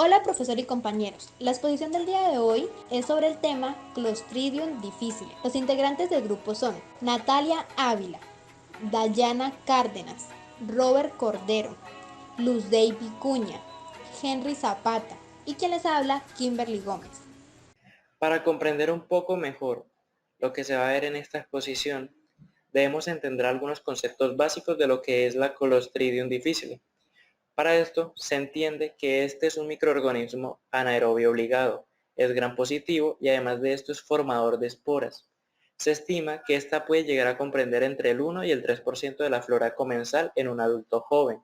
Hola profesor y compañeros, la exposición del día de hoy es sobre el tema Clostridium difficile. Los integrantes del grupo son Natalia Ávila, Dayana Cárdenas, Robert Cordero, Luz David Cuña, Henry Zapata y quien les habla, Kimberly Gómez. Para comprender un poco mejor lo que se va a ver en esta exposición, debemos entender algunos conceptos básicos de lo que es la Clostridium difficile. Para esto, se entiende que este es un microorganismo anaerobio obligado, es gram positivo y además de esto es formador de esporas. Se estima que esta puede llegar a comprender entre el 1 y el 3% de la flora comensal en un adulto joven.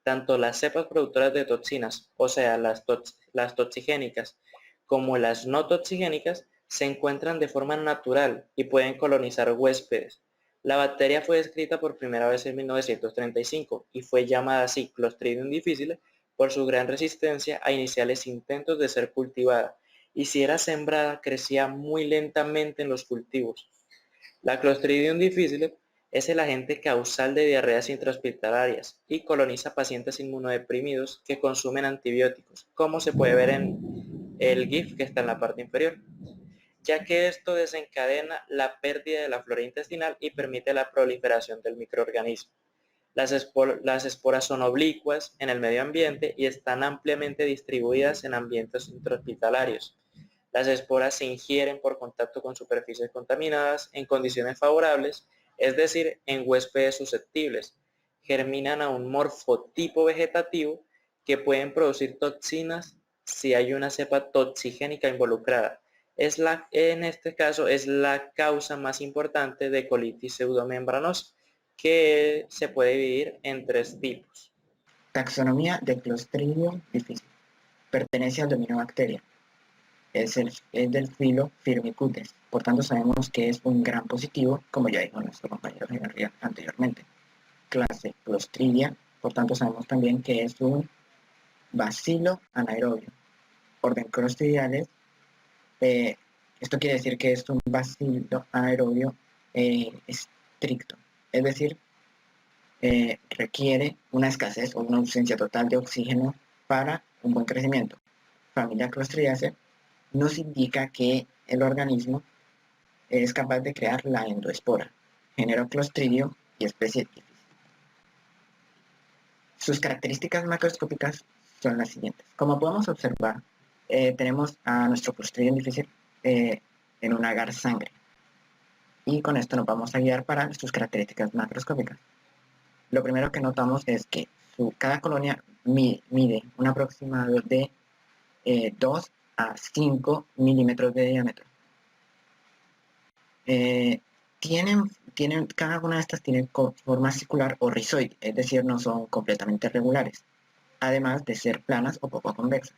Tanto las cepas productoras de toxinas, o sea, las toxigénicas, como las no toxigénicas, se encuentran de forma natural y pueden colonizar huéspedes. La bacteria fue descrita por primera vez en 1935 y fue llamada así Clostridium difficile por su gran resistencia a iniciales intentos de ser cultivada, y si era sembrada crecía muy lentamente en los cultivos. La Clostridium difficile es el agente causal de diarreas intrahospitalarias y coloniza pacientes inmunodeprimidos que consumen antibióticos, como se puede ver en el GIF que está en la parte inferior, ya que esto desencadena la pérdida de la flora intestinal y permite la proliferación del microorganismo. Las esporas son oblicuas en el medio ambiente y están ampliamente distribuidas en ambientes intrahospitalarios. Las esporas se ingieren por contacto con superficies contaminadas en condiciones favorables, es decir, en huéspedes susceptibles. Germinan a un morfotipo vegetativo que pueden producir toxinas si hay una cepa toxigénica involucrada. En este caso es la causa más importante de colitis pseudomembranosa, que se puede dividir en tres tipos. Taxonomía de Clostridium difficile. Pertenece al dominio bacteria. Es del filo Firmicutes. Por tanto, sabemos que es un gram positivo, como ya dijo nuestro compañero Henry anteriormente. Clase Clostridia. Por tanto, sabemos también que es un bacilo anaerobio. Orden Clostridiales. Esto quiere decir que es un bacilo anaerobio estricto. Es decir, requiere una escasez o una ausencia total de oxígeno para un buen crecimiento. Familia Clostridiaceae nos indica que el organismo es capaz de crear la endoespora, género Clostridium y especie difícil. Sus características macroscópicas son las siguientes. Como podemos observar, tenemos a nuestro Clostridium difficile en un agar sangre. Y con esto nos vamos a guiar para sus características macroscópicas. Lo primero que notamos es que cada colonia mide un aproximado de 2 a 5 milímetros de diámetro. Cada una de estas tiene forma circular o rizoide, es decir, no son completamente regulares, además de ser planas o poco convexas.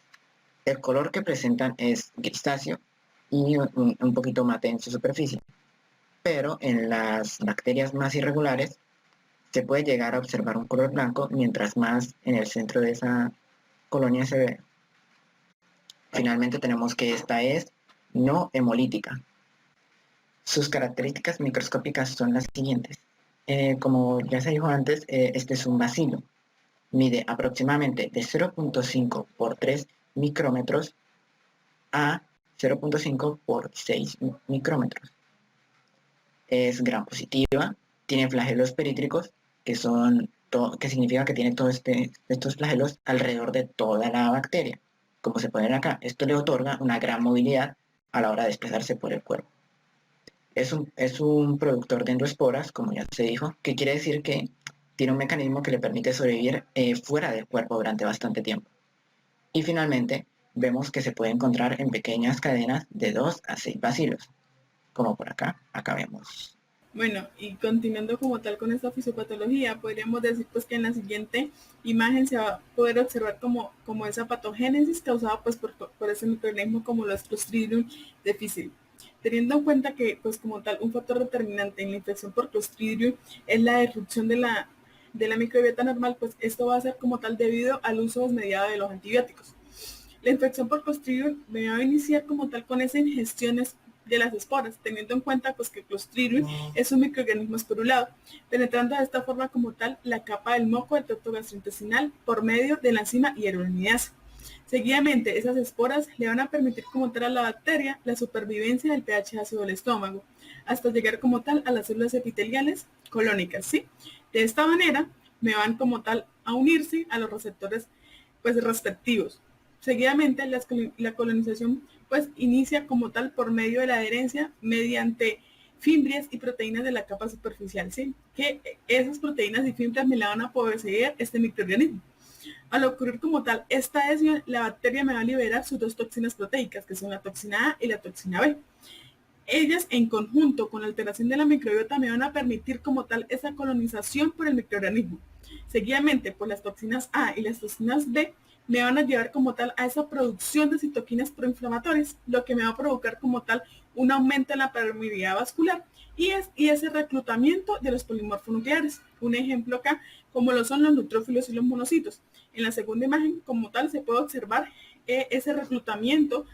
El color que presentan es grisáceo y un poquito mate en su superficie, pero en las bacterias más irregulares se puede llegar a observar un color blanco, mientras más en el centro de esa colonia se ve. Finalmente tenemos que esta es no hemolítica. Sus características microscópicas son las siguientes. Como ya se dijo antes, este es un bacilo. Mide aproximadamente de 0.5 por 3 micrómetros a 0.5 por 6 micrómetros. Es gram positiva, tiene flagelos perítricos, que significa que tiene todos estos flagelos alrededor de toda la bacteria. Como se puede ver acá, esto le otorga una gran movilidad a la hora de desplazarse por el cuerpo. Es un productor de endoesporas, como ya se dijo, que quiere decir que tiene un mecanismo que le permite sobrevivir fuera del cuerpo durante bastante tiempo. Y finalmente, vemos que se puede encontrar en pequeñas cadenas de 2 a 6 bacilos, como por acá vemos. Bueno, y continuando como tal con esta fisiopatología, podríamos decir pues que en la siguiente imagen se va a poder observar como esa patogénesis causada pues por ese microorganismo como los Clostridium difficile. Teniendo en cuenta que pues como tal un factor determinante en la infección por Clostridium es la disrupción de la microbiota normal, pues esto va a ser como tal debido al uso desmediado de los antibióticos. La infección por Clostridium va a iniciar como tal con esas ingestiones de las esporas, teniendo en cuenta pues que Clostridium es un microorganismo esporulado, penetrando de esta forma como tal la capa del moco del tracto gastrointestinal por medio de la enzima hyaluronidasa. Seguidamente, esas esporas le van a permitir como tal a la bacteria la supervivencia del pH ácido del estómago, hasta llegar como tal a las células epiteliales colónicas, ¿sí? De esta manera, me van como tal a unirse a los receptores pues respectivos. Seguidamente, la colonización pues inicia como tal por medio de la adherencia mediante fimbrias y proteínas de la capa superficial, ¿sí? Que esas proteínas y fimbrias me la van a poseer este microorganismo. Al ocurrir como tal esta adhesión, la bacteria me va a liberar sus dos toxinas proteicas, que son la toxina A y la toxina B. Ellas, en conjunto con la alteración de la microbiota, me van a permitir como tal esa colonización por el microorganismo. Seguidamente, por las toxinas A y las toxinas B, me van a llevar como tal a esa producción de citoquinas proinflamatorias, lo que me va a provocar como tal un aumento en la permeabilidad vascular y ese reclutamiento de los polimorfonucleares. Un ejemplo acá, como lo son los neutrófilos y los monocitos. En la segunda imagen, como tal, se puede observar ese reclutamiento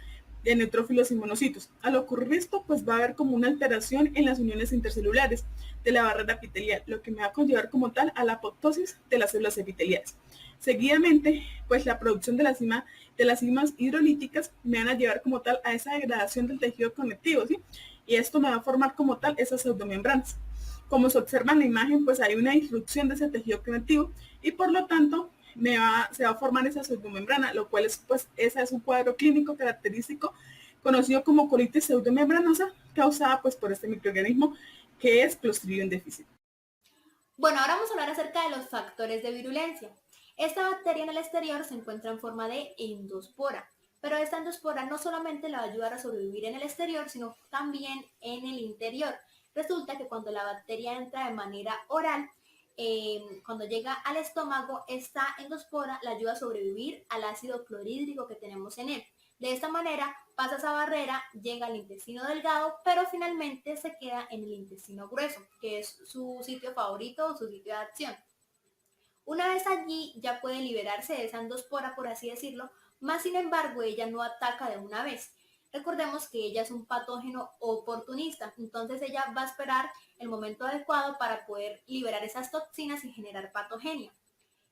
de neutrófilos y monocitos. Al ocurrir esto, pues va a haber como una alteración en las uniones intercelulares de la barrera epitelial, lo que me va a conllevar como tal a la apoptosis de las células epiteliales. Seguidamente, pues la producción de las cimas hidrolíticas me van a llevar como tal a esa degradación del tejido conectivo, ¿sí? Y esto me va a formar como tal esas pseudomembranas. Como se observa en la imagen, pues hay una disrupción de ese tejido conectivo y por lo tanto se va a formar esa pseudomembrana, lo cual es, pues, ese es un cuadro clínico característico conocido como colitis pseudomembranosa, causada pues por este microorganismo que es Clostridium difficile. Bueno, ahora vamos a hablar acerca de los factores de virulencia. Esta bacteria en el exterior se encuentra en forma de endospora, pero esta endospora no solamente le va a ayudar a sobrevivir en el exterior, sino también en el interior. Resulta que cuando la bacteria entra de manera oral, cuando llega al estómago, esta endospora le ayuda a sobrevivir al ácido clorhídrico que tenemos en él. De esta manera pasa esa barrera, llega al intestino delgado, pero finalmente se queda en el intestino grueso, que es su sitio favorito o su sitio de acción. Una vez allí ya puede liberarse de esa endospora, por así decirlo, más sin embargo ella no ataca de una vez. Recordemos que ella es un patógeno oportunista, entonces ella va a esperar el momento adecuado para poder liberar esas toxinas y generar patogenia.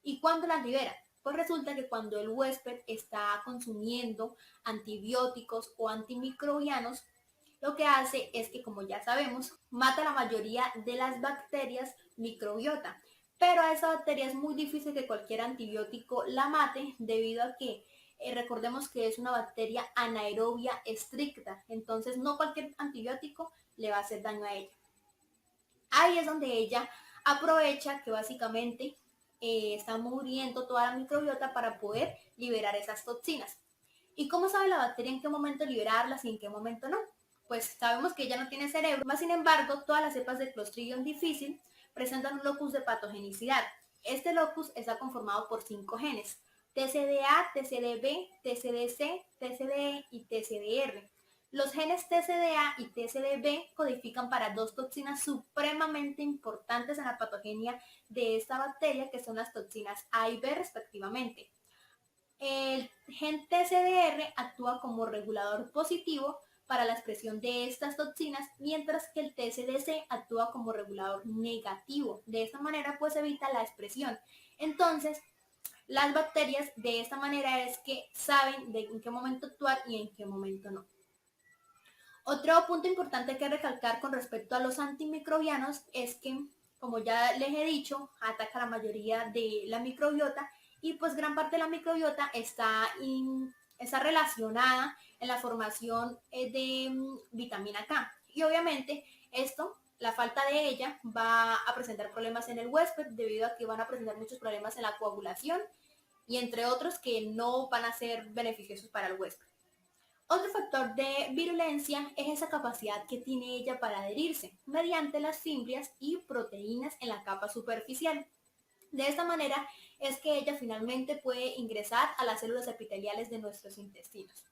¿Y cuándo las libera? Pues resulta que cuando el huésped está consumiendo antibióticos o antimicrobianos, lo que hace es que, como ya sabemos, mata la mayoría de las bacterias microbiota. Pero a esa bacteria es muy difícil que cualquier antibiótico la mate debido a que recordemos que es una bacteria anaerobia estricta. Entonces no cualquier antibiótico le va a hacer daño a ella. Ahí es donde ella aprovecha que básicamente está muriendo toda la microbiota para poder liberar esas toxinas. ¿Y cómo sabe la bacteria en qué momento liberarlas y en qué momento no? Pues sabemos que ella no tiene cerebro, más sin embargo, todas las cepas de Clostridium difficile presentan un locus de patogenicidad. Este locus está conformado por 5 genes: TCDA, TCDB, TCDC, TCDE y TCDR. Los genes TCDA y TCDB codifican para 2 toxinas supremamente importantes en la patogenia de esta bacteria, que son las toxinas A y B respectivamente. El gen TCDR actúa como regulador positivo para la expresión de estas toxinas, mientras que el TCDC actúa como regulador negativo. De esta manera pues evita la expresión. Entonces, las bacterias de esta manera es que saben en qué momento actuar y en qué momento no. Otro punto importante que recalcar con respecto a los antimicrobianos es que, como ya les he dicho, ataca la mayoría de la microbiota y pues gran parte de la microbiota está relacionada en la formación de vitamina K. Y obviamente esto, la falta de ella, va a presentar problemas en el huésped debido a que van a presentar muchos problemas en la coagulación y entre otros que no van a ser beneficiosos para el huésped. Otro factor de virulencia es esa capacidad que tiene ella para adherirse mediante las fimbrias y proteínas en la capa superficial. De esta manera es que ella finalmente puede ingresar a las células epiteliales de nuestros intestinos.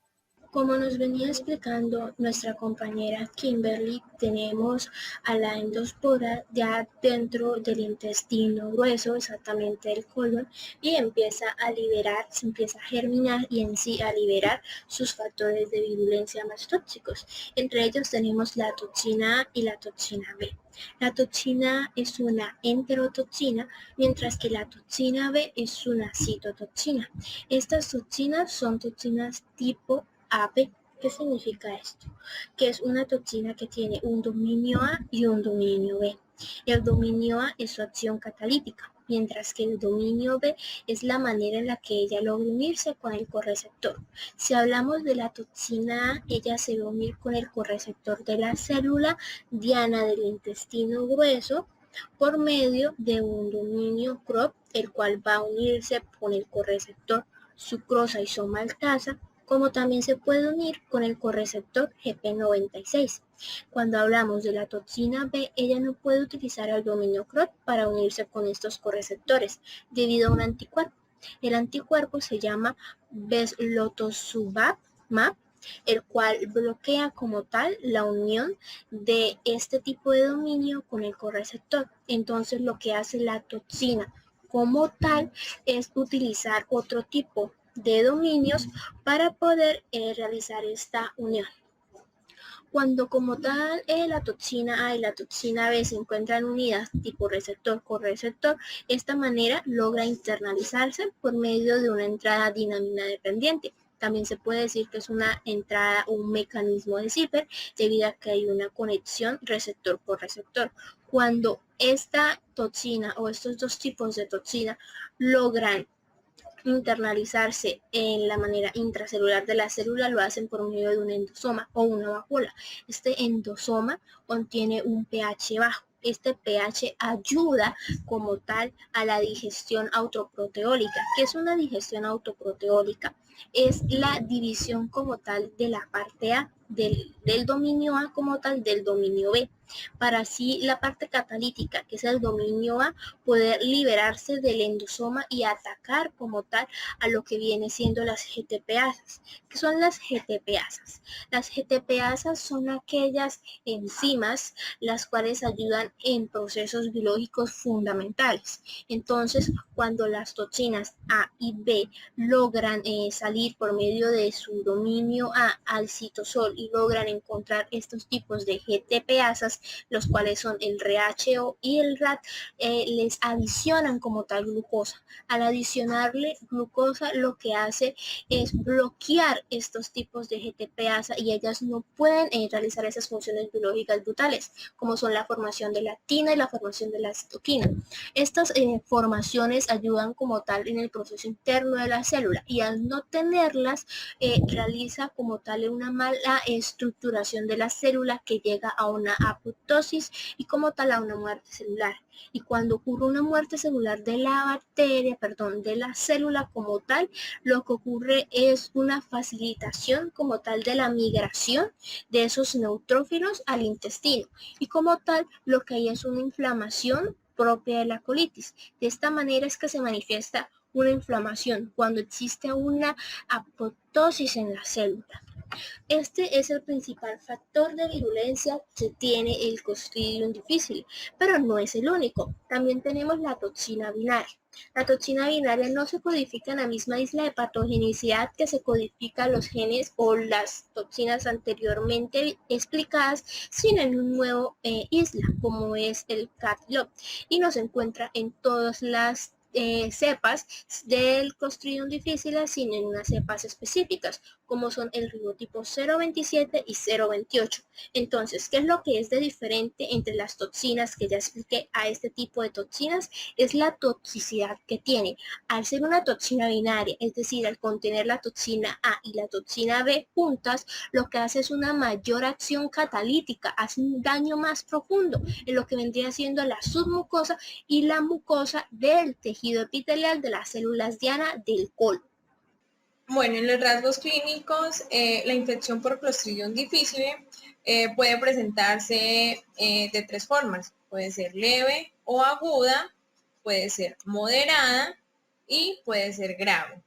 Como nos venía explicando nuestra compañera Kimberly, tenemos a la endospora ya dentro del intestino grueso, exactamente el colon, y empieza a liberar, se empieza a germinar y en sí a liberar sus factores de virulencia más tóxicos. Entre ellos tenemos la toxina A y la toxina B. La toxina A es una enterotoxina, mientras que la toxina B es una citotoxina. Estas toxinas son toxinas tipo AB. ¿Qué significa esto? Que es una toxina que tiene un dominio A y un dominio B. El dominio A es su acción catalítica, mientras que el dominio B es la manera en la que ella logra unirse con el correceptor. Si hablamos de la toxina A, ella se va a unir con el correceptor de la célula diana del intestino grueso por medio de un dominio CROP, el cual va a unirse con el correceptor sucrosa isomaltasa, como también se puede unir con el correceptor GP96. Cuando hablamos de la toxina B, ella no puede utilizar el dominio CROT para unirse con estos correceptores debido a un anticuerpo. El anticuerpo se llama Beslotozumab, el cual bloquea como tal la unión de este tipo de dominio con el correceptor. Entonces lo que hace la toxina como tal es utilizar otro tipo de dominios para poder realizar esta unión. Cuando como tal la toxina A y la toxina B se encuentran unidas tipo receptor-correceptor, esta manera logra internalizarse por medio de una entrada dinamina dependiente. También se puede decir que es una entrada o un mecanismo de zipper debido a que hay una conexión receptor por receptor. Cuando esta toxina o estos dos tipos de toxina logran internalizarse en la manera intracelular de la célula, lo hacen por medio de un endosoma o una vacuola. Este endosoma contiene un pH bajo. Este pH ayuda como tal a la digestión autoproteólica. ¿Qué es una digestión autoproteólica? Es la división como tal de la parte A del dominio A como tal del dominio B, para así la parte catalítica, que es el dominio A, poder liberarse del endosoma y atacar como tal a lo que viene siendo las GTPasas. ¿Qué son las GTPasas? Las GTPasas son aquellas enzimas las cuales ayudan en procesos biológicos fundamentales. Entonces, cuando las toxinas A y B logran salir por medio de su dominio A al citosol y logran encontrar estos tipos de GTPasas, los cuales son el RHO y el RAT, les adicionan como tal glucosa. Al adicionarle glucosa, lo que hace es bloquear estos tipos de GTPasa y ellas no pueden realizar esas funciones biológicas brutales, como son la formación de la tina y la formación de la citoquina. Estas formaciones ayudan como tal en el proceso interno de la célula y al no tenerlas, realiza como tal una mala estructuración de la célula que llega a una apoptosis y como tal a una muerte celular. Y cuando ocurre una muerte celular de la de la célula como tal, lo que ocurre es una facilitación como tal de la migración de esos neutrófilos al intestino. Y como tal, lo que hay es una inflamación propia de la colitis. De esta manera es que se manifiesta una inflamación cuando existe una apoptosis en la célula. Este es el principal factor de virulencia que tiene el Clostridium difficile, pero no es el único. También tenemos la toxina binaria. La toxina binaria no se codifica en la misma isla de patogenicidad que se codifican los genes o las toxinas anteriormente explicadas, sino en un nuevo isla, como es el CAT-LOG, y no se encuentra en todas las cepas del Clostridium difficile, sino en unas cepas específicas, como son el ribotipo 027 y 028. Entonces, ¿qué es lo que es de diferente entre las toxinas que ya expliqué a este tipo de toxinas? Es la toxicidad que tiene. Al ser una toxina binaria, es decir, al contener la toxina A y la toxina B juntas, lo que hace es una mayor acción catalítica, hace un daño más profundo en lo que vendría siendo la submucosa y la mucosa del tejido epitelial de las células diana del colon. Bueno, en los rasgos clínicos, la infección por Clostridium difficile puede presentarse de tres formas. Puede ser leve o aguda, puede ser moderada y puede ser grave.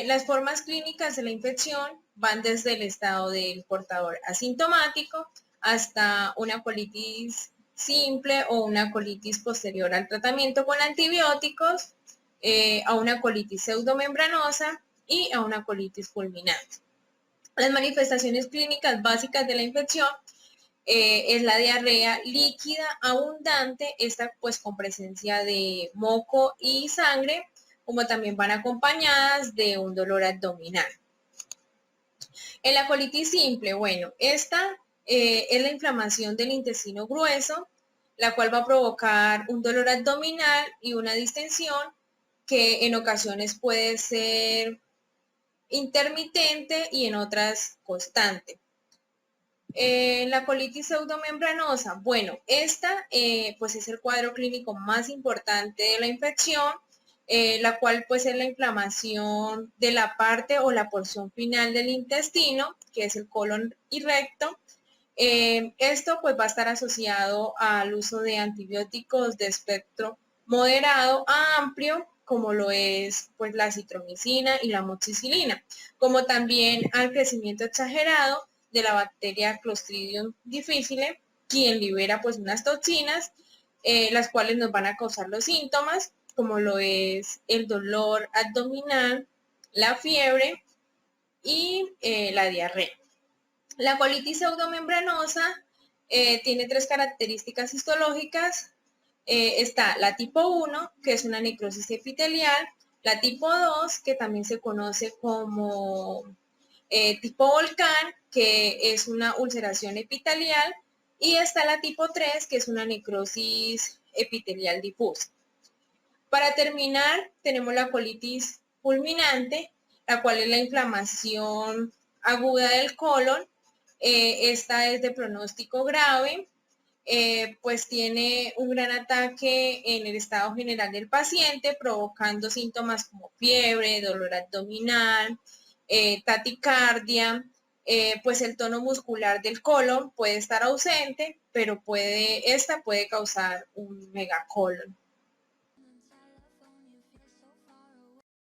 Las formas clínicas de la infección van desde el estado del portador asintomático hasta una colitis simple o una colitis posterior al tratamiento con antibióticos, a una colitis pseudomembranosa y a una colitis fulminante. Las manifestaciones clínicas básicas de la infección es la diarrea líquida abundante, esta pues con presencia de moco y sangre, como también van acompañadas de un dolor abdominal. En la colitis simple, bueno, esta es la inflamación del intestino grueso, la cual va a provocar un dolor abdominal y una distensión que en ocasiones puede ser intermitente y en otras constante. La colitis pseudomembranosa, bueno, esta pues es el cuadro clínico más importante de la infección, la cual pues es la inflamación de la parte o la porción final del intestino, que es el colon y recto. Esto pues va a estar asociado al uso de antibióticos de espectro moderado a amplio, como lo es pues la citromicina y la amoxicilina, como también al crecimiento exagerado de la bacteria Clostridium difficile, quien libera pues unas toxinas, las cuales nos van a causar los síntomas, como lo es el dolor abdominal, la fiebre y la diarrea. La colitis pseudomembranosa tiene 3 características histológicas. Está la tipo 1, que es una necrosis epitelial, la tipo 2, que también se conoce como tipo volcán, que es una ulceración epitelial, y está la tipo 3, que es una necrosis epitelial difusa. Para terminar, tenemos la colitis fulminante, la cual es la inflamación aguda del colon. Esta es de pronóstico grave, pues tiene un gran ataque en el estado general del paciente, provocando síntomas como fiebre, dolor abdominal, taquicardia, pues el tono muscular del colon puede estar ausente, pero esta puede causar un megacolon.